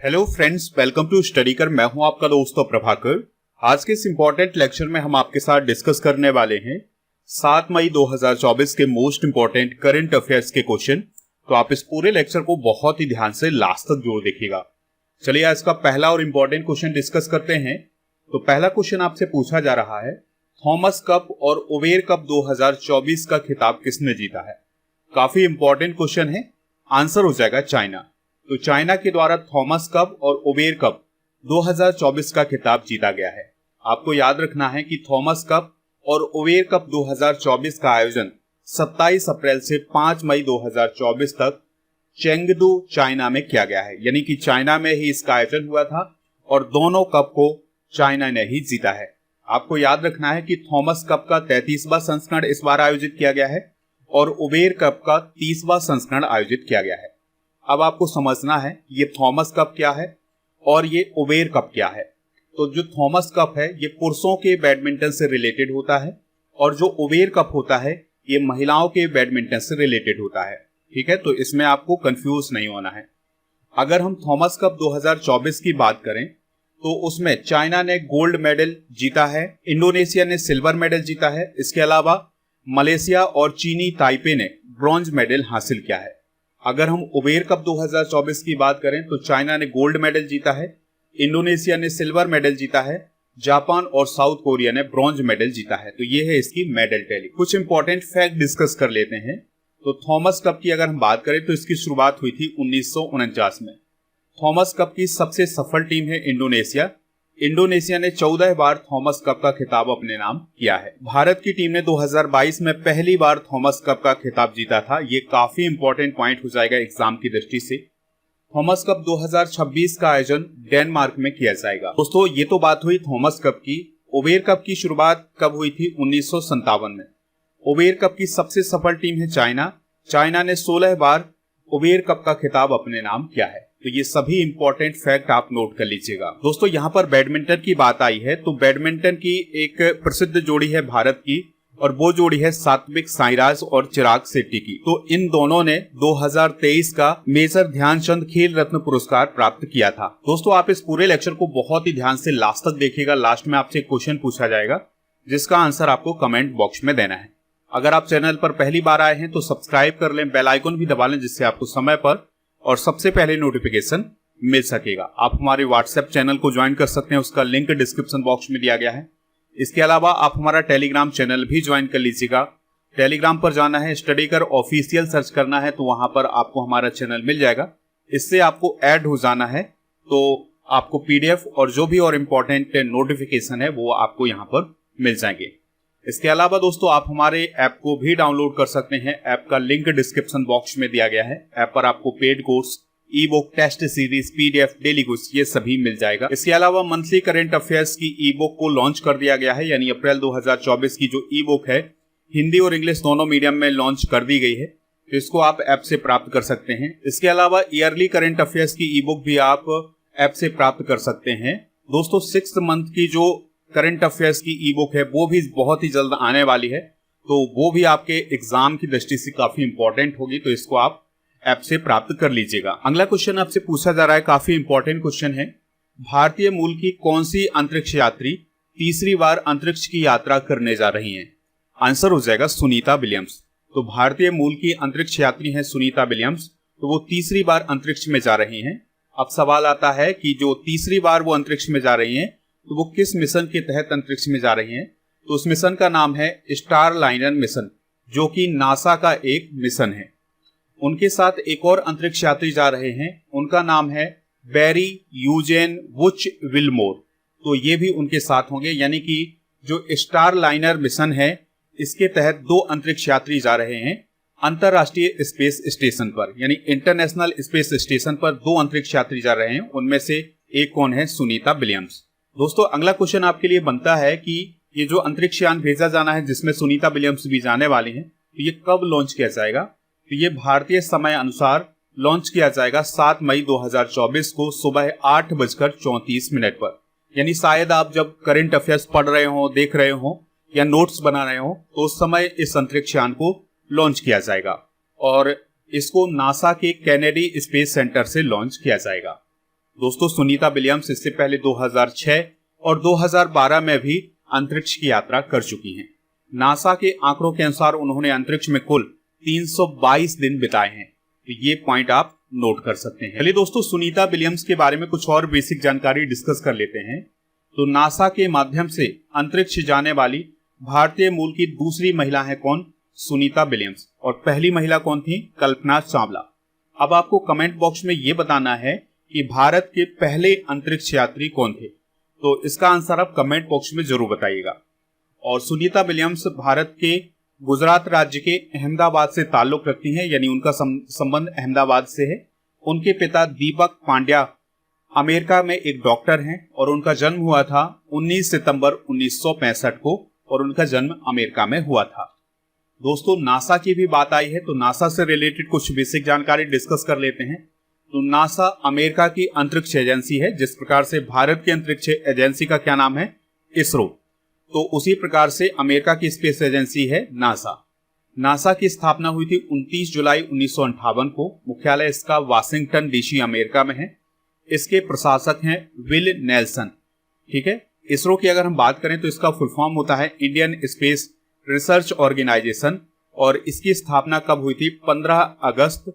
Hello friends, welcome to study कर। मैं हूं आपका दोस्त प्रभाकर। आज के इस इंपॉर्टेंट लेक्चर में हम आपके साथ डिस्कस करने वाले हैं 7 मई 2024 के मोस्ट इंपॉर्टेंट करंट अफेयर्स के क्वेश्चन। तो आप इस पूरे लेक्चर को बहुत ही ध्यान से लास्ट तक जोड़ देखिएगा। चलिए आज का पहला और इंपॉर्टेंट क्वेश्चन डिस्कस करते हैं। तो पहला क्वेश्चन आपसे पूछा जा रहा है, थॉमस कप और ओवेर कप 2024 का खिताब किसने जीता है। काफी इंपॉर्टेंट क्वेश्चन है। आंसर हो जाएगा चाइना। तो चाइना के द्वारा थॉमस कप और ओवेर कप 2024 का खिताब जीता गया है। आपको याद रखना है कि थॉमस कप और ओवेर कप 2024 का आयोजन 27 अप्रैल से 5 मई 2024 तक चेंगडू चाइना में किया गया है। यानी कि चाइना में ही इसका आयोजन हुआ था और दोनों कप को चाइना ने ही जीता है। आपको याद रखना है कि थॉमस कप का 33वां संस्करण इस बार आयोजित किया गया है और ओवेर कप का 30वां संस्करण आयोजित किया गया है। अब आपको समझना है ये थॉमस कप क्या है और ये ओवेर कप क्या है। तो जो थॉमस कप है ये पुरुषों के बैडमिंटन से रिलेटेड होता है और जो ओवेर कप होता है ये महिलाओं के बैडमिंटन से रिलेटेड होता है। ठीक है, तो इसमें आपको कंफ्यूज नहीं होना है। अगर हम थॉमस कप 2024 की बात करें तो उसमें चाइना ने गोल्ड मेडल जीता है, इंडोनेशिया ने सिल्वर मेडल जीता है, इसके अलावा मलेशिया और चीनी ताइपे ने ब्रॉन्ज मेडल हासिल किया है। अगर हम ओवेर कप 2024 की बात करें तो चाइना ने गोल्ड मेडल जीता है, इंडोनेशिया ने सिल्वर मेडल जीता है, जापान और साउथ कोरिया ने ब्रॉन्ज मेडल जीता है। तो ये है इसकी मेडल टैली। कुछ इंपॉर्टेंट फैक्ट डिस्कस कर लेते हैं। तो थॉमस कप की अगर हम बात करें तो इसकी शुरुआत हुई थी 1949 में। थॉमस कप की सबसे सफल टीम है इंडोनेशिया। इंडोनेशिया ने 14 बार थॉमस कप का खिताब अपने नाम किया है। भारत की टीम ने 2022 में पहली बार थॉमस कप का खिताब जीता था। ये काफी इंपॉर्टेंट पॉइंट हो जाएगा एग्जाम की दृष्टि से। थॉमस कप 2026 का आयोजन डेनमार्क में किया जाएगा। दोस्तों ये तो बात हुई थॉमस कप की। ओवेर कप की शुरुआत कब हुई थी? 1957 में। ओवेर कप की सबसे सफल टीम है चाइना। चाइना ने 16 बार ओवेर कप का खिताब अपने नाम किया है। तो ये सभी इंपॉर्टेंट फैक्ट आप नोट कर लीजिएगा। दोस्तों यहाँ पर बैडमिंटन की बात आई है तो बैडमिंटन की एक प्रसिद्ध जोड़ी है भारत की और वो जोड़ी है सात्विक साईराज और चिराग शेट्टी की। तो इन दोनों ने 2023 का मेजर ध्यानचंद खेल रत्न पुरस्कार प्राप्त किया था। दोस्तों आप इस पूरे लेक्चर को बहुत ही ध्यान से लास्ट तक देखिएगा। लास्ट में आपसे क्वेश्चन पूछा जाएगा जिसका आंसर आपको कमेंट बॉक्स में देना है। अगर आप चैनल पर पहली बार आए हैं तो सब्सक्राइब कर लें, बेल आइकन भी दबा लें जिससे आपको समय पर और सबसे पहले नोटिफिकेशन मिल सकेगा। आप हमारे व्हाट्सएप चैनल को ज्वाइन कर सकते हैं, उसका लिंक डिस्क्रिप्शन बॉक्स में दिया गया है। इसके अलावा आप हमारा टेलीग्राम चैनल भी ज्वाइन कर लीजिएगा। टेलीग्राम पर जाना है, स्टडी कर ऑफिशियल सर्च करना है तो वहां पर आपको हमारा चैनल मिल जाएगा। इससे आपको ऐड हो जाना है तो आपको पीडीएफ और जो भी और इम्पोर्टेंट नोटिफिकेशन है वो आपको यहाँ पर मिल जाएंगे। इसके अलावा दोस्तों आप हमारे ऐप को भी डाउनलोड कर सकते हैं। ऐप का लिंक डिस्क्रिप्शन बॉक्स में दिया गया है। ऐप पर आपको paid course, e book, test series, PDF, daily quiz ये सभी मिल जाएगा। इसके अलावा मंथली करंट अफेयर्स की ई बुक को लॉन्च कर दिया गया है। यानी अप्रैल 2024 की जो ई बुक है हिंदी और इंग्लिश दोनों मीडियम में लॉन्च कर दी गई है। तो इसको आप ऐप से प्राप्त कर सकते हैं। इसके अलावा ईयरली करंट अफेयर्स की ई बुक भी आप ऐप से प्राप्त कर सकते हैं। दोस्तों 6th मंथ की जो करंट अफेयर्स की ई बुक है वो भी बहुत ही जल्द आने वाली है। तो वो भी आपके एग्जाम की दृष्टि से काफी इंपॉर्टेंट होगी। तो इसको आप ऐप से प्राप्त कर लीजिएगा। अगला क्वेश्चन आपसे पूछा जा रहा है, काफी इंपॉर्टेंट क्वेश्चन है। भारतीय मूल की कौन सी अंतरिक्ष यात्री तीसरी बार अंतरिक्ष की यात्रा करने जा रही हैं? आंसर हो जाएगा सुनीता विलियम्स। तो भारतीय मूल की अंतरिक्ष यात्री है सुनीता विलियम्स। तो वो तीसरी बार अंतरिक्ष में जा रही हैं। अब सवाल आता है कि जो तीसरी बार वो अंतरिक्ष में जा रही हैं तो वो किस मिशन के तहत अंतरिक्ष में जा रही हैं? तो उस मिशन का नाम है स्टार लाइनर मिशन, जो कि नासा का एक मिशन है। उनके साथ एक और अंतरिक्ष यात्री जा रहे हैं, उनका नाम है बैरी यूजेन वुच विलमोर। तो ये भी उनके साथ होंगे। यानी कि जो स्टार लाइनर मिशन है इसके तहत 2 अंतरिक्ष यात्री जा रहे हैं अंतरराष्ट्रीय स्पेस स्टेशन पर। यानी इंटरनेशनल स्पेस स्टेशन पर 2 अंतरिक्ष यात्री जा रहे हैं। उनमें से एक कौन है? सुनीता विलियम्स। दोस्तों अगला क्वेश्चन आपके लिए बनता है कि ये जो अंतरिक्ष यान भेजा जाना है जिसमें सुनीता विलियम्स भी जाने वाली हैं, तो ये कब लॉन्च किया जाएगा? तो ये भारतीय समय अनुसार लॉन्च किया जाएगा 7 मई 2024 को सुबह 8:34 पर। यानी शायद आप जब करंट अफेयर्स पढ़ रहे हो, देख रहे हो या नोट्स बना रहे हो तो उस समय इस अंतरिक्ष यान को लॉन्च किया जाएगा और इसको नासा के कैनेडी स्पेस सेंटर से लॉन्च किया जाएगा। दोस्तों सुनीता विलियम्स इससे पहले 2006 और 2012 में भी अंतरिक्ष की यात्रा कर चुकी हैं। नासा के आंकड़ों के अनुसार उन्होंने अंतरिक्ष में कुल 322 दिन बिताए हैं। तो ये पॉइंट आप नोट कर सकते हैं। चलिए दोस्तों सुनीता विलियम्स के बारे में कुछ और बेसिक जानकारी डिस्कस कर लेते हैं। तो नासा के माध्यम से अंतरिक्ष जाने वाली भारतीय मूल की दूसरी महिला है कौन? सुनीता विलियम्स। और पहली महिला कौन थी? कल्पना चावला। अब आपको कमेंट बॉक्स में यह बताना है कि भारत के पहले अंतरिक्ष यात्री कौन थे। तो इसका आंसर आप कमेंट बॉक्स में जरूर बताइएगा। और सुनीता विलियम्स भारत के गुजरात राज्य के अहमदाबाद से ताल्लुक रखती हैं, यानी उनका संबंध अहमदाबाद से है। उनके पिता दीपक पांड्या अमेरिका में एक डॉक्टर हैं और उनका जन्म हुआ था 19 सितंबर 1965 को और उनका जन्म अमेरिका में हुआ था। दोस्तों नासा की भी बात आई है तो नासा से रिलेटेड कुछ बेसिक जानकारी डिस्कस कर लेते हैं। तो नासा अमेरिका की अंतरिक्ष एजेंसी है। जिस प्रकार से भारत की अंतरिक्ष एजेंसी का क्या नाम है? इसरो। तो उसी प्रकार से अमेरिका की स्पेस एजेंसी है नासा। नासा की स्थापना हुई थी 29 जुलाई 1958 को। मुख्यालय इसका वाशिंगटन डीसी अमेरिका में है। इसके प्रशासक हैं विल नेल्सन। ठीक है। इसरो की अगर हम बात करें तो इसका फुल फॉर्म होता है इंडियन स्पेस रिसर्च ऑर्गेनाइजेशन और इसकी स्थापना कब हुई थी? 15 अगस्त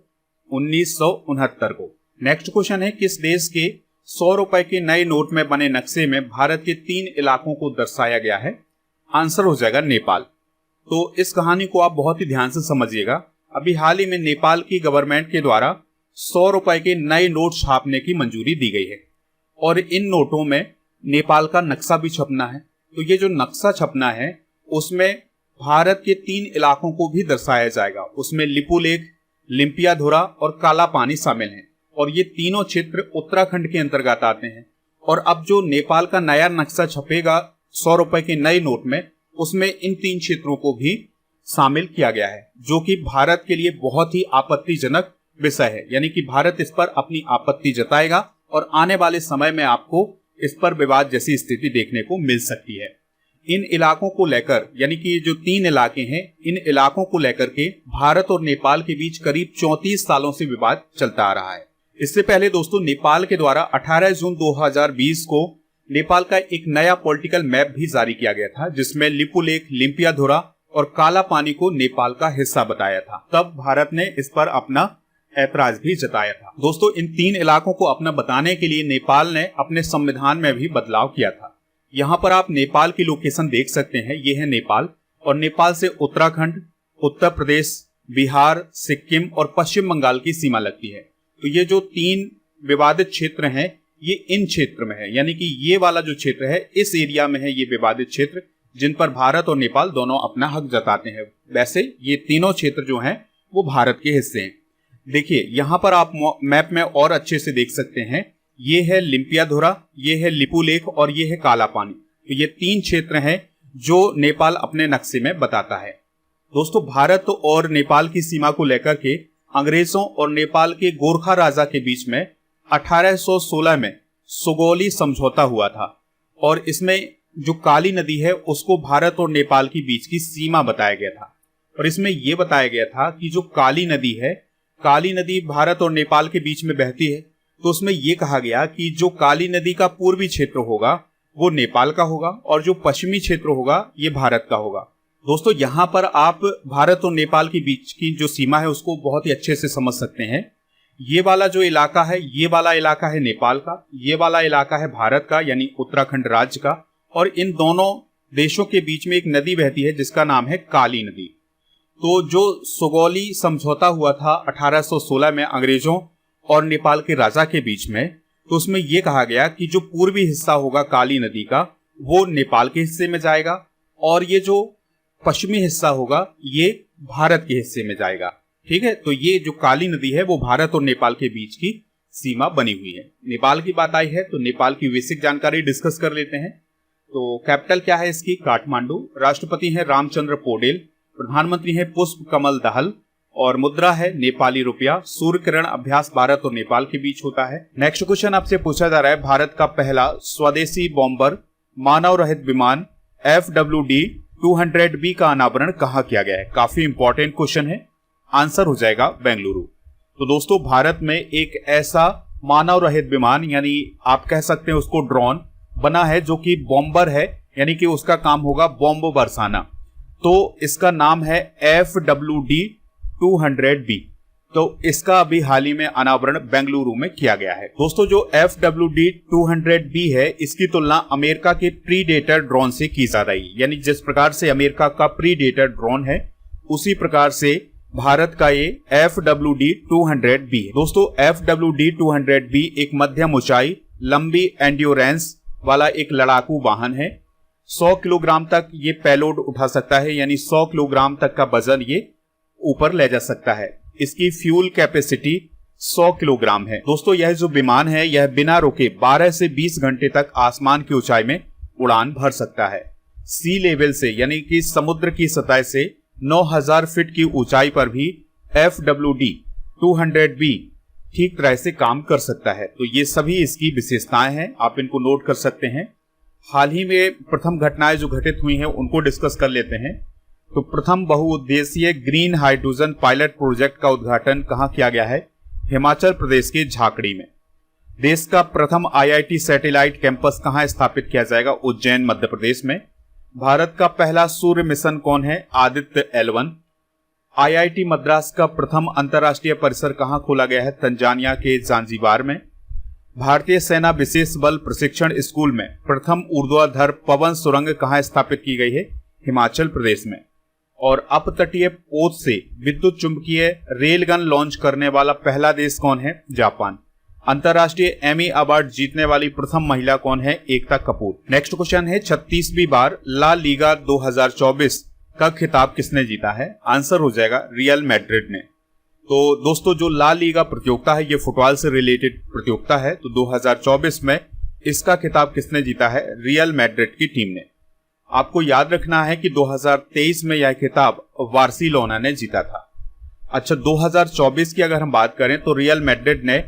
1969 को। नेक्स्ट क्वेश्चन है किस देश के 100 रुपए के नए नोट में बने नक्शे में भारत के 3 इलाकों को दर्शाया गया है? आंसर हो जाएगा नेपाल। तो इस कहानी को आप बहुत ही ध्यान से समझिएगा। अभी हाल ही में नेपाल की गवर्नमेंट के द्वारा 100 रुपए के नए नोट छापने की मंजूरी दी गई है और इन नोटों में नेपाल का नक्शा भी छपना है। तो ये जो नक्शा छपना है उसमें भारत के 3 इलाकों को भी दर्शाया जाएगा। उसमें लिपुलेख, लिम्पियाधुरा और काला पानी शामिल हैं और ये तीनों क्षेत्र उत्तराखंड के अंतर्गत आते हैं। और अब जो नेपाल का नया नक्शा छपेगा 100 रुपए के नए नोट में, उसमें इन 3 क्षेत्रों को भी शामिल किया गया है, जो कि भारत के लिए बहुत ही आपत्तिजनक विषय है। यानी कि भारत इस पर अपनी आपत्ति जताएगा और आने वाले समय में आपको इस पर विवाद जैसी स्थिति देखने को मिल सकती है। इन इलाकों को लेकर, यानी कि जो 3 इलाके हैं, इन इलाकों को लेकर के भारत और नेपाल के बीच करीब 34 सालों से विवाद चलता आ रहा है। इससे पहले दोस्तों नेपाल के द्वारा 18 जून 2020 को नेपाल का एक नया पॉलिटिकल मैप भी जारी किया गया था, जिसमें लिपुलेख, लिम्पियाधुरा और काला पानी को नेपाल का हिस्सा बताया था। तब भारत ने इस पर अपना ऐतराज भी जताया था। दोस्तों इन 3 इलाकों को अपना बताने के लिए नेपाल ने अपने संविधान में भी बदलाव किया था। यहाँ पर आप नेपाल की लोकेशन देख सकते हैं। ये है नेपाल और नेपाल से उत्तराखंड, उत्तर प्रदेश, बिहार, सिक्किम और पश्चिम बंगाल की सीमा लगती है। तो ये जो 3 विवादित क्षेत्र हैं ये इन क्षेत्र में है, यानी कि ये वाला जो क्षेत्र है इस एरिया में है ये विवादित क्षेत्र, जिन पर भारत और नेपाल दोनों अपना हक जताते हैं। वैसे ये तीनों क्षेत्र जो हैं वो भारत के हिस्से हैं। देखिए यहाँ पर आप मैप में और अच्छे से देख सकते हैं। ये है लिम्पियाधुरा, ये है लिपुलेख और ये है काला पानी। तो ये 3 क्षेत्र हैं जो नेपाल अपने नक्शे में बताता है। दोस्तों भारत और नेपाल की सीमा को लेकर के अंग्रेजों और नेपाल के गोरखा राजा के बीच में 1816 में सुगौली समझौता हुआ था और इसमें जो काली नदी है उसको भारत और नेपाल के बीच की सीमा बताया गया था। और इसमें यह बताया गया था कि जो काली नदी है, काली नदी भारत और नेपाल के बीच में बहती है। तो उसमें यह कहा गया कि जो काली नदी का पूर्वी क्षेत्र होगा वो नेपाल का होगा और जो पश्चिमी क्षेत्र होगा ये भारत का होगा। दोस्तों यहाँ पर आप भारत और नेपाल के बीच की जो सीमा है उसको बहुत ही अच्छे से समझ सकते हैं। ये वाला जो इलाका है, ये वाला इलाका है नेपाल का, ये वाला इलाका है भारत का यानी उत्तराखंड राज्य का, और इन दोनों देशों के बीच में एक नदी बहती है जिसका नाम है काली नदी। तो जो सुगौली समझौता हुआ था 1816 में अंग्रेजों और नेपाल के राजा के बीच में, तो उसमें यह कहा गया कि जो पूर्वी हिस्सा होगा काली नदी का वो नेपाल के हिस्से में जाएगा और ये जो पश्चिमी हिस्सा होगा ये भारत के हिस्से में जाएगा। ठीक है, तो ये जो काली नदी है वो भारत और नेपाल के बीच की सीमा बनी हुई है। नेपाल की बात आई है तो नेपाल की बेसिक जानकारी डिस्कस कर लेते हैं। तो कैपिटल क्या है इसकी? काठमांडू। राष्ट्रपति है रामचंद्र पौडेल। प्रधानमंत्री है पुष्प कमल दहल और मुद्रा है नेपाली रुपया। सूर्य किरण अभ्यास भारत और नेपाल के बीच होता है। नेक्स्ट क्वेश्चन आपसे पूछा जा रहा है, भारत का पहला स्वदेशी बॉम्बर मानव रहित विमान FWD-200B का अनावरण कहाँ किया गया है? काफी इंपॉर्टेंट क्वेश्चन है। आंसर हो जाएगा बेंगलुरु। तो दोस्तों भारत में एक ऐसा मानव रहित विमान यानी आप कह सकते हैं उसको ड्रोन बना है, जो कि बॉम्बर है, यानी कि उसका काम होगा बॉम्ब बरसाना। तो इसका नाम है FWD-200B। तो इसका अभी हाल ही में अनावरण बेंगलुरु में किया गया है। दोस्तों जो FWD-200B है, इसकी तुलना अमेरिका के प्रीडेटर ड्रोन से की जा रही है। यानी जिस प्रकार से अमेरिका का प्रीडेटर ड्रोन है, उसी प्रकार से भारत का ये FWD-200B है। दोस्तों FWD-200B एक मध्यम ऊंचाई, लंबी एंड्योरेंस वाला एक लड़ाकू वाहन है। 100 किलोग्राम तक ये पेलोड उठा सकता है, यानी 100 किलोग्राम तक का वजन ये ऊपर ले जा सकता है। इसकी फ्यूल कैपेसिटी 100 किलोग्राम है। दोस्तों यह जो विमान है, यह बिना रुके 12 से 20 घंटे तक आसमान की ऊंचाई में उड़ान भर सकता है। सी लेवल से यानी कि समुद्र की सतह से 9000 फीट की ऊंचाई पर भी FWD-200B ठीक तरह से काम कर सकता है। तो ये सभी इसकी विशेषताएं हैं, आप इनको नोट कर सकते हैं। हाल ही में प्रथम घटनाएं जो घटित हुई हैं उनको डिस्कस कर लेते हैं। तो प्रथम बहुउद्देशीय ग्रीन हाइड्रोजन पायलट प्रोजेक्ट का उद्घाटन कहां किया गया है? हिमाचल प्रदेश के झाकड़ी में। देश का प्रथम IIT सैटेलाइट कैंपस कहां स्थापित किया जाएगा? उज्जैन मध्य प्रदेश में। भारत का पहला सूर्य मिशन कौन है? आदित्य L1। IIT मद्रास का प्रथम अंतर्राष्ट्रीय परिसर कहां खोला गया है? तंजानिया के जांजीबार में। भारतीय सेना विशेष बल प्रशिक्षण स्कूल में प्रथम ऊर्ध्वाधर पवन सुरंग कहां स्थापित की गई है? हिमाचल प्रदेश में। और अपतटीय पोत से विद्युत चुंबकीय रेलगन लॉन्च करने वाला पहला देश कौन है? जापान। अंतर्राष्ट्रीय एमी अवार्ड जीतने वाली प्रथम महिला कौन है? एकता कपूर। नेक्स्ट क्वेश्चन है 36वीं बार ला लीगा 2024 का खिताब किसने जीता है? आंसर हो जाएगा रियल मैड्रिड ने। तो दोस्तों जो ला लीगा प्रतियोगिता है, ये फुटबॉल से रिलेटेड प्रतियोगिता है। तो 2024 में इसका खिताब किसने जीता है? रियल मैड्रिड की टीम ने। आपको याद रखना है कि 2023 में यह खिताब बार्सिलोना ने जीता था। अच्छा 2024 की अगर हम बात करें तो रियल मैड्रिड ने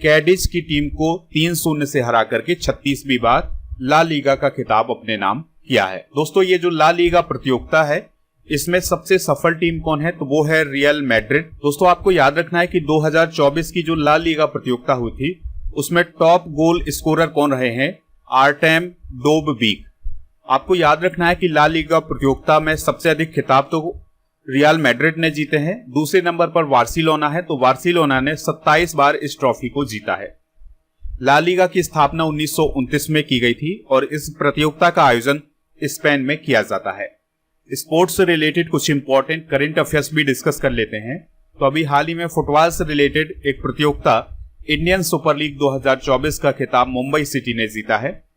कैडिज की टीम को 3-0 से हरा करके 36वीं बार ला लीगा का खिताब अपने नाम किया है। दोस्तों ये जो ला लीगा प्रतियोगिता है, इसमें सबसे सफल टीम कौन है? तो वो है रियल मैड्रिड। दोस्तों आपको याद रखना है कि 2024 की जो ला लीगा प्रतियोगिता हुई थी, उसमें टॉप गोल स्कोरर कौन रहे हैं? आर्टेम डोबबीक। आपको याद रखना है कि ला लीगा प्रतियोगिता में सबसे अधिक खिताब तो रियल मैड्रिड ने जीते हैं। दूसरे नंबर पर बार्सिलोना है, तो बार्सिलोना ने 27 बार इस ट्रॉफी को जीता है। ला लीगा की स्थापना 1929 में की गई थी और इस प्रतियोगिता का आयोजन स्पेन में किया जाता है। स्पोर्ट्स से रिलेटेड कुछ इंपॉर्टेंट करंट अफेयर्स भी डिस्कस कर लेते हैं। तो अभी हाल ही में फुटबॉल से रिलेटेड एक प्रतियोगिता इंडियन सुपर लीग 2024 का खिताब मुंबई सिटी ने जीता है।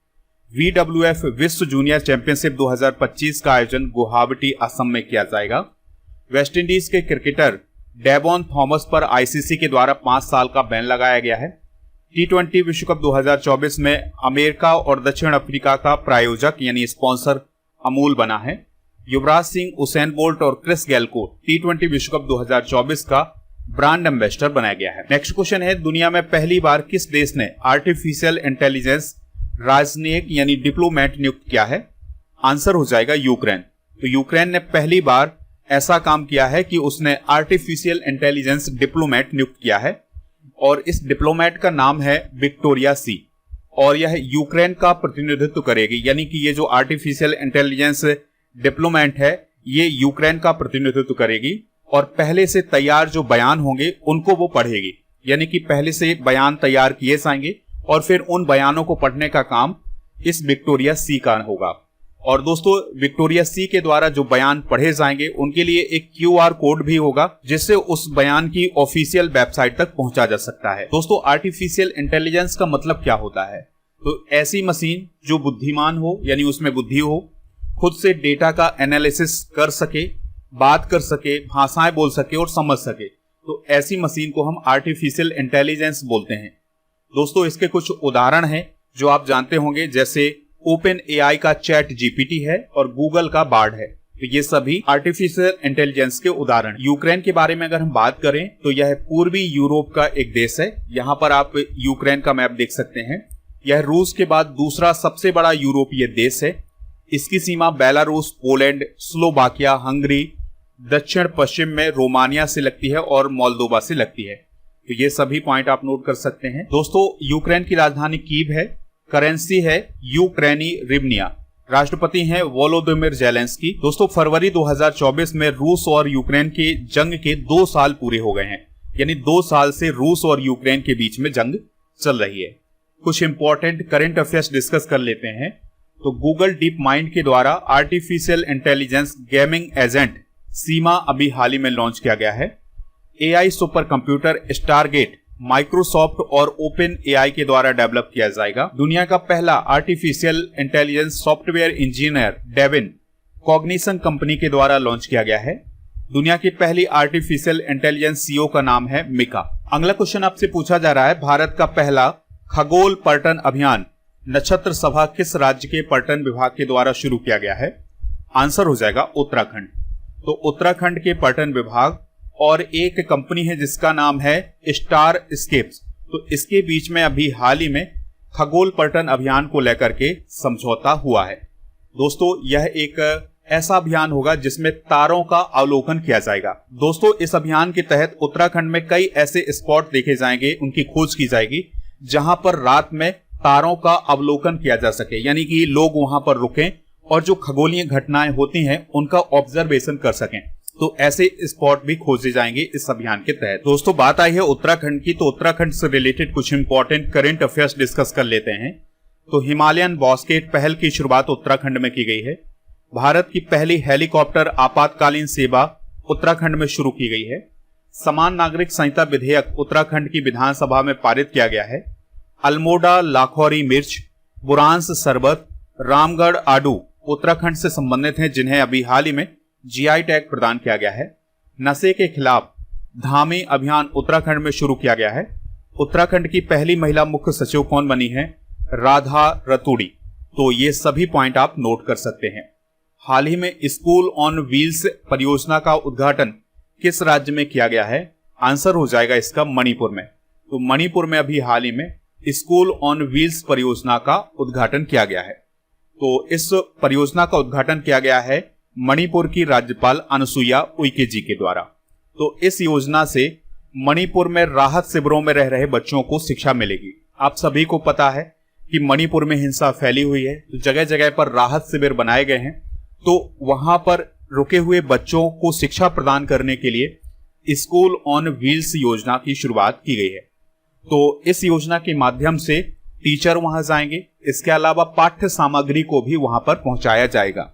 VWF विश्व जूनियर चैंपियनशिप 2025 का आयोजन गुवाहाटी असम में किया जाएगा। वेस्टइंडीज के क्रिकेटर डेवॉन थॉमस पर ICC के द्वारा 5 साल का बैन लगाया गया है। T20 विश्व कप 2024 में अमेरिका और दक्षिण अफ्रीका का प्रायोजक यानी स्पॉन्सर अमूल बना है। युवराज सिंह, उसेन बोल्ट और क्रिस गेल को T20 विश्व कप 2024 का ब्रांड एम्बेसडर बनाया गया है। नेक्स्ट क्वेश्चन है दुनिया में पहली बार किस देश ने आर्टिफिशियल इंटेलिजेंस राजनयिक यानी डिप्लोमेट नियुक्त किया है? आंसर हो जाएगा यूक्रेन। तो यूक्रेन ने पहली बार ऐसा काम किया है कि उसने आर्टिफिशियल इंटेलिजेंस डिप्लोमेट नियुक्त किया है और इस डिप्लोमेट का नाम है विक्टोरिया सी और यह यूक्रेन का प्रतिनिधित्व करेगी। यानी कि ये जो आर्टिफिशियल इंटेलिजेंस डिप्लोमेट है, ये यूक्रेन का प्रतिनिधित्व करेगी और पहले से तैयार जो बयान होंगे उनको वो पढ़ेगी। यानी कि पहले से बयान तैयार किए जाएंगे और फिर उन बयानों को पढ़ने का काम इस विक्टोरिया सी का होगा। और दोस्तों विक्टोरिया सी के द्वारा जो बयान पढ़े जाएंगे उनके लिए एक QR कोड भी होगा, जिससे उस बयान की ऑफिशियल वेबसाइट तक पहुंचा जा सकता है। दोस्तों आर्टिफिशियल इंटेलिजेंस का मतलब क्या होता है? तो ऐसी मशीन जो बुद्धिमान हो, यानी उसमें बुद्धि हो, खुद से डेटा का एनालिसिस कर सके, बात कर सके, भाषाएं बोल सके और समझ सके, तो ऐसी मशीन को हम आर्टिफिशियल इंटेलिजेंस बोलते हैं। दोस्तों इसके कुछ उदाहरण हैं जो आप जानते होंगे, जैसे ओपन AI का चैट GPT है और गूगल का बार्ड है। तो ये सभी आर्टिफिशियल इंटेलिजेंस के उदाहरण। यूक्रेन के बारे में अगर हम बात करें तो यह पूर्वी यूरोप का एक देश है। यहाँ पर आप यूक्रेन का मैप देख सकते हैं। यह रूस के बाद दूसरा सबसे बड़ा यूरोपीय देश है। इसकी सीमा बेलारूस, पोलैंड, स्लोवाकिया, हंगरी, दक्षिण पश्चिम में रोमानिया से लगती है और मोल्दोवा से लगती है। तो ये सभी पॉइंट आप नोट कर सकते हैं। दोस्तों, यूक्रेन की राजधानी कीव है, करेंसी है यूक्रेनी रिवनिया, राष्ट्रपति हैं वोलोदिमिर जेलेंस्की। दोस्तों, फरवरी 2024 में रूस और यूक्रेन की जंग के 2 साल पूरे हो गए हैं, यानी 2 साल से रूस और यूक्रेन के बीच में जंग चल रही है। कुछ इंपॉर्टेंट करंट अफेयर्स डिस्कस कर लेते हैं। तो गूगल डीप माइंड के द्वारा artificial intelligence gaming agent SIMA अभी हाल ही में लॉन्च किया गया है। AI super computer Stargate Microsoft और ओपन एआई के द्वारा डेवलप किया जाएगा। दुनिया का पहला artificial intelligence software engineer Devin Cognition company के द्वारा लॉन्च किया गया है। दुनिया की पहली आर्टिफिशियल इंटेलिजेंस सीईओ का नाम है मिका। अगला क्वेश्चन आपसे पूछा जा रहा है, भारत का पहला खगोल पर्यटन अभियान नक्षत्र सभा किस राज्य के पर्यटन विभाग के द्वारा शुरू किया गया है? आंसर हो जाएगा उत्तराखंड। तो उत्तराखंड के पर्यटन विभाग और एक कंपनी है जिसका नाम है स्टार स्केप्स, तो इसके बीच में अभी हाल ही में खगोल पर्यटन अभियान को लेकर के समझौता हुआ है। दोस्तों, यह एक ऐसा अभियान होगा जिसमें तारों का अवलोकन किया जाएगा। दोस्तों, इस अभियान के तहत उत्तराखंड में कई ऐसे स्पॉट देखे जाएंगे, उनकी खोज की जाएगी जहां पर रात में तारों का अवलोकन किया जा सके, यानी कि लोग वहां पर रुकें और जो खगोलीय घटनाएं होती हैं उनका ऑब्जर्वेशन कर सकें। तो ऐसे स्पॉट भी खोजे जाएंगे इस अभियान के तहत। दोस्तों, बात आई है उत्तराखंड की, तो उत्तराखंड से रिलेटेड कुछ इंपॉर्टेंट करंट अफेयर्स डिस्कस कर लेते हैं। तो हिमालयन बास्केट पहल की शुरुआत उत्तराखंड में की गई है। भारत की पहली हेलीकॉप्टर आपातकालीन सेवा उत्तराखंड में शुरू की गई है। समान नागरिक संहिता विधेयक उत्तराखंड की विधानसभा में पारित किया गया है। अल्मोड़ा लाखौरी मिर्च, बुरांस शरबत, रामगढ़ आडू उत्तराखंड से संबंधित हैं, जिन्हें अभी हाल ही में जीआई टैग प्रदान किया गया है। नशे के खिलाफ धामी अभियान उत्तराखंड में शुरू किया गया है। उत्तराखंड की पहली महिला मुख्य सचिव कौन बनी है? राधा रतूड़ी। तो ये सभी पॉइंट आप नोट कर सकते हैं। हाल ही में स्कूल ऑन व्हील्स परियोजना का उद्घाटन किस राज्य में किया गया है? आंसर हो जाएगा इसका मणिपुर में। तो मणिपुर में अभी हाल ही में स्कूल ऑन व्हील्स परियोजना का उद्घाटन किया गया है। तो इस परियोजना का उद्घाटन किया गया है मणिपुर की राज्यपाल अनुसुईया उइके जी के द्वारा। तो इस योजना से मणिपुर में राहत शिविरों में रह रहे बच्चों को शिक्षा मिलेगी। आप सभी को पता है कि मणिपुर में हिंसा फैली हुई है, तो जगह जगह पर राहत शिविर बनाए गए हैं। तो वहां पर रुके हुए बच्चों को शिक्षा प्रदान करने के लिए स्कूल ऑन व्हील्स योजना की शुरुआत की गई है। तो इस योजना के माध्यम से टीचर वहां जाएंगे, इसके अलावा पाठ्य सामग्री को भी वहां पर पहुंचाया जाएगा।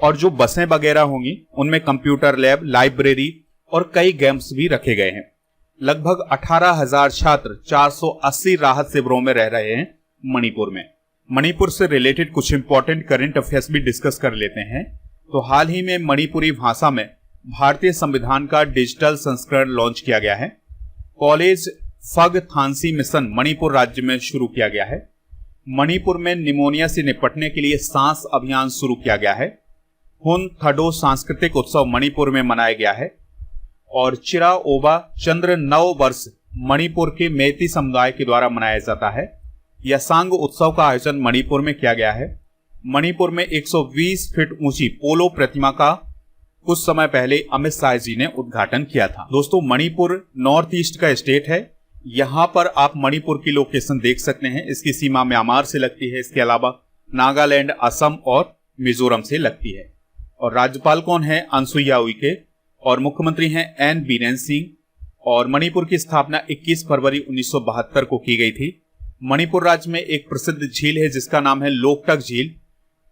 और जो बसें वगैरह होंगी उनमें कंप्यूटर लैब, लाइब्रेरी और कई गेम्स भी रखे गए हैं। लगभग 18,000 छात्र 480 राहत शिविरों में रह रहे हैं मणिपुर में। मणिपुर से रिलेटेड कुछ इंपॉर्टेंट करंट अफेयर्स भी डिस्कस कर लेते हैं। तो हाल ही में मणिपुरी भाषा में भारतीय संविधान का डिजिटल संस्करण लॉन्च किया गया है। कॉलेज फग थानसी मिशन मणिपुर राज्य में शुरू किया गया है। मणिपुर में निमोनिया से निपटने के लिए सांस अभियान शुरू किया गया है। हुन थडो सांस्कृतिक उत्सव मणिपुर में मनाया गया है। और चिरा ओबा चंद्र नव वर्ष मणिपुर के मेती समुदाय के द्वारा मनाया जाता है। यसांग उत्सव का आयोजन मणिपुर में किया गया है। मणिपुर में 120 फीट ऊंची पोलो प्रतिमा का कुछ समय पहले अमित शाह जी ने उद्घाटन किया था। दोस्तों, मणिपुर नॉर्थ ईस्ट का स्टेट है। यहां पर आप मणिपुर की लोकेशन देख सकते हैं। इसकी सीमा म्यांमार से लगती है, इसके अलावा नागालैंड, असम और मिजोरम से लगती है। और राज्यपाल कौन है? अनुसुईया उइके। और मुख्यमंत्री हैं एन बीरेन सिंह। और मणिपुर की स्थापना 21 फरवरी 1972 को की गई थी। मणिपुर राज्य में एक प्रसिद्ध झील है जिसका नाम है लोकटक झील।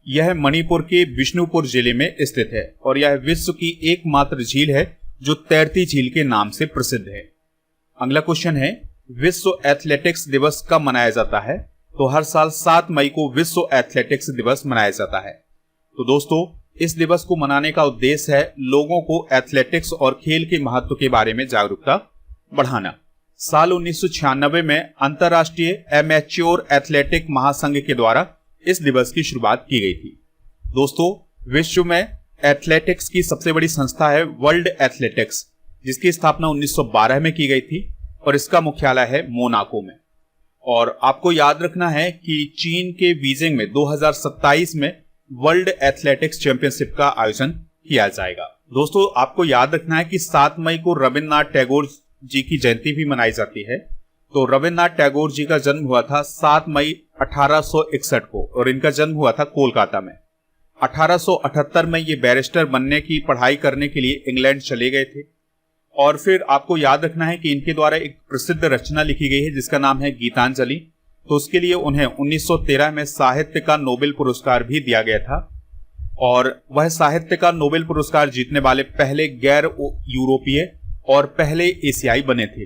यह मणिपुर के बिष्णुपुर जिले में स्थित है और यह विश्व की एकमात्र झील है जो तैरती झील के नाम से प्रसिद्ध है। अगला क्वेश्चन है, विश्व एथलेटिक्स दिवस कब मनाया जाता है? तो हर साल 7 मई को विश्व एथलेटिक्स दिवस मनाया जाता है। तो दोस्तों, इस दिवस को मनाने का उद्देश्य है लोगों को एथलेटिक्स और खेल के महत्व के बारे में जागरूकता बढ़ाना। साल 1996 में अंतरराष्ट्रीय एमेच्योर एथलेटिक महासंघ के द्वारा इस दिवस की शुरुआत की गई थी। दोस्तों, विश्व में एथलेटिक्स की सबसे बड़ी संस्था है वर्ल्ड एथलेटिक्स, जिसकी स्थापना 1912 में की गई थी और इसका मुख्यालय है मोनाको में। और आपको याद रखना है कि चीन के बीजिंग में 2027 में वर्ल्ड एथलेटिक्स चैंपियनशिप का आयोजन किया जाएगा। दोस्तों, आपको याद रखना है कि 7 मई को रविन्द्रनाथ टैगोर जी की जयंती भी मनाई जाती है। तो रविन्द्रनाथ टैगोर जी का जन्म हुआ था 7 मई 1861 को और इनका जन्म हुआ था कोलकाता में। 1878 में ये बैरिस्टर बनने की पढ़ाई करने के लिए इंग्लैंड चले गए थे और फिर आपको याद रखना है कि इनके द्वारा एक प्रसिद्ध रचना लिखी गई है जिसका नाम है गीतांजलि। तो उसके लिए उन्हें 1913 में साहित्य का नोबेल पुरस्कार भी दिया गया था और वह साहित्य का नोबेल पुरस्कार जीतने वाले पहले गैर यूरोपीय और पहले एशियाई बने थे।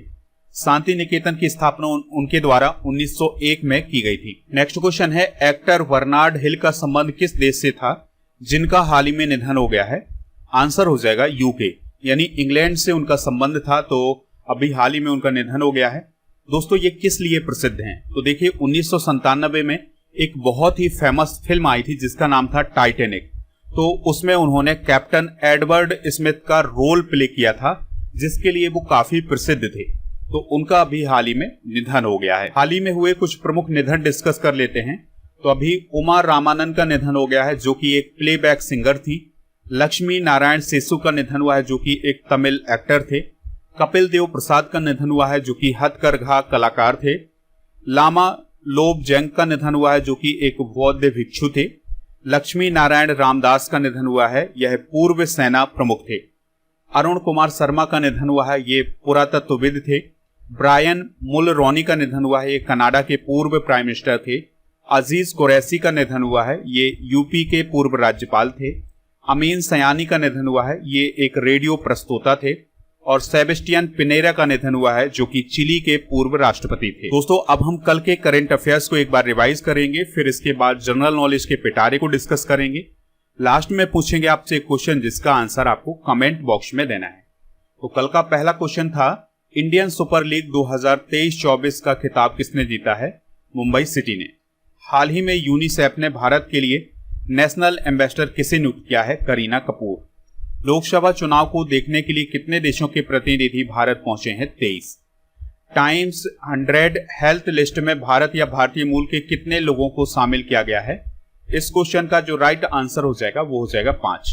शांति निकेतन की स्थापना उनके द्वारा 1901 में की गई थी। नेक्स्ट क्वेश्चन है, एक्टर बर्नार्ड हिल का संबंध किस देश से था जिनका हाल ही में निधन हो गया है? आंसर हो जाएगा यूके, यानी इंग्लैंड से उनका संबंध था, तो अभी हाल ही में उनका निधन हो गया है। दोस्तों ये किस लिए प्रसिद्ध हैं? तो देखिए 1997 में एक बहुत ही फेमस फिल्म आई थी जिसका नाम था टाइटैनिक। तो उसमें उन्होंने कैप्टन एडवर्ड स्मिथ का रोल प्ले किया था जिसके लिए वो काफी प्रसिद्ध थे। तो उनका अभी हाल ही में निधन हो गया है। हाल ही में हुए कुछ प्रमुख निधन डिस्कस कर लेते हैं। तो अभी उमा रामानंद का निधन हो गया है जो कि एक प्लेबैक सिंगर थी। लक्ष्मी नारायण सेसु का निधन हुआ है जो कि एक तमिल एक्टर थे। कपिल देव प्रसाद का निधन हुआ है जो कि हथकरघा कलाकार थे। लामा लोब जेंग का निधन हुआ है जो कि एक बौद्ध भिक्षु थे। लक्ष्मी नारायण रामदास का निधन हुआ है, यह पूर्व सेना प्रमुख थे। अरुण कुमार शर्मा का निधन हुआ है, ये पुरातत्वविद थे। ब्रायन मुलरोनी का निधन हुआ है, ये कनाडा के पूर्व प्राइम मिनिस्टर थे। अजीज कुरैशी का निधन हुआ है, ये यूपी के पूर्व राज्यपाल थे। अमीन सयानी का निधन हुआ है, ये एक रेडियो प्रस्तोता थे। और सेबेस्टियन पिनेरा का निधन हुआ है जो कि चिली के पूर्व राष्ट्रपति थे। दोस्तों अब हम कल के करंट अफेयर्स को एक बार रिवाइज करेंगे, फिर इसके बाद जनरल नॉलेज के पिटारे को डिस्कस करेंगे। लास्ट में पूछेंगे आपसे एक क्वेश्चन जिसका आंसर आपको कमेंट बॉक्स में देना है। तो कल का पहला क्वेश्चन था, इंडियन सुपर लीग 2023-24 का खिताब किसने जीता है? मुंबई सिटी ने। हाल ही में यूनिसेफ ने भारत के लिए नेशनल एम्बेसडर किसे नियुक्त किया है? करीना कपूर। लोकसभा चुनाव को देखने के लिए कितने देशों के प्रतिनिधि भारत पहुंचे हैं? 23। टाइम्स 100 हेल्थ लिस्ट में भारत या भारतीय मूल के कितने लोगों को शामिल किया गया है? इस क्वेश्चन का जो राइट आंसर हो जाएगा वो हो जाएगा 5।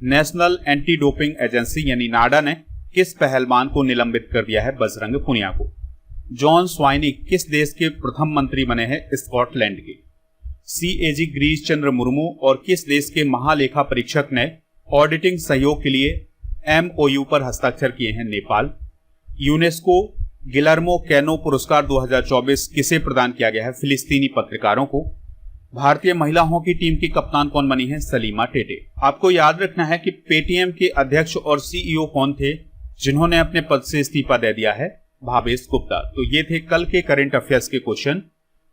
नेशनल एंटी डोपिंग एजेंसी यानी नाडा ने किस पहलवान को निलंबित कर दिया है? बजरंग पुनिया को। जॉन स्वाइनी किस देश के प्रथम मंत्री बने हैं? स्कॉटलैंड के। CAG गिरीश चंद्र मुर्मू और किस देश के महालेखा परीक्षक ने ऑडिटिंग सहयोग के लिए MOU पर हस्ताक्षर किए हैं? नेपाल। यूनेस्को गिलर्मो कैनो पुरस्कार 2024 किसे प्रदान किया गया है? फिलिस्तीनी पत्रकारों को। भारतीय महिला हॉकी टीम की कप्तान कौन बनी है? सलीमा टेटे। आपको याद रखना है कि पेटीएम के अध्यक्ष और CEO कौन थे जिन्होंने अपने पद से इस्तीफा दे दिया है? भावेश गुप्ता। तो ये थे कल के करंट अफेयर्स के क्वेश्चन।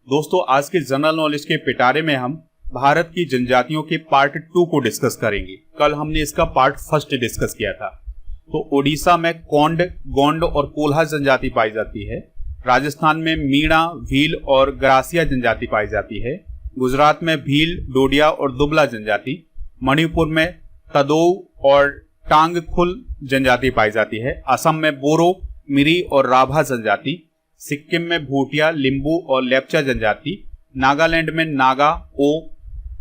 दोस्तों आज के जनरल नॉलेज के पिटारे में हम भारत की जनजातियों के पार्ट 2 को डिस्कस करेंगे। कल हमने इसका पार्ट 1 डिस्कस किया था। तो ओडिशा में कोंड, गोंड और कोल्हा जनजाति पाई जाती है। राजस्थान में मीणा, भील और ग्रासिया जनजाति पाई जाती है। गुजरात में भील, डोडिया और दुबला जनजाति। मणिपुर में तदोउ और टांगखुल जनजाति पाई जाती है। असम में बोरो, मिरी और राभा जनजाति। सिक्किम में भूटिया, लिंबू और लेप्चा जनजाति। नागालैंड में नागा, ओ,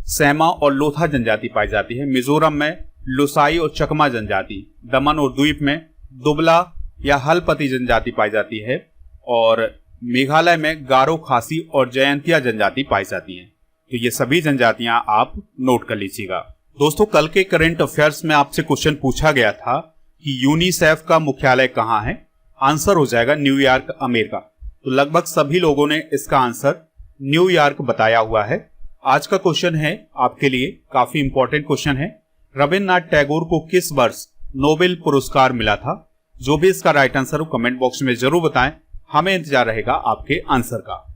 सैमा और लोथा जनजाति पाई जाती है। मिजोरम में लुसाई और चकमा जनजाति। दमन और द्वीप में दुबला या हलपति जनजाति पाई जाती है। और मेघालय में गारो, खासी और जयंतिया जनजाति पाई जाती हैं। तो ये सभी जनजातियां आप नोट कर लीजिएगा। दोस्तों कल के करंट अफेयर्स में आपसे क्वेश्चन पूछा गया था कि यूनिसेफ का मुख्यालय कहाँ है? आंसर हो जाएगा न्यूयॉर्क, अमेरिका। तो लगभग सभी लोगों ने इसका आंसर न्यूयॉर्क बताया हुआ है। आज का क्वेश्चन है आपके लिए काफी इंपॉर्टेंट क्वेश्चन है, रविन्द्रनाथ टैगोर को किस वर्ष नोबेल पुरस्कार मिला था? जो भी इसका राइट आंसर हो कमेंट बॉक्स में जरूर बताएं, हमें इंतजार रहेगा आपके आंसर का।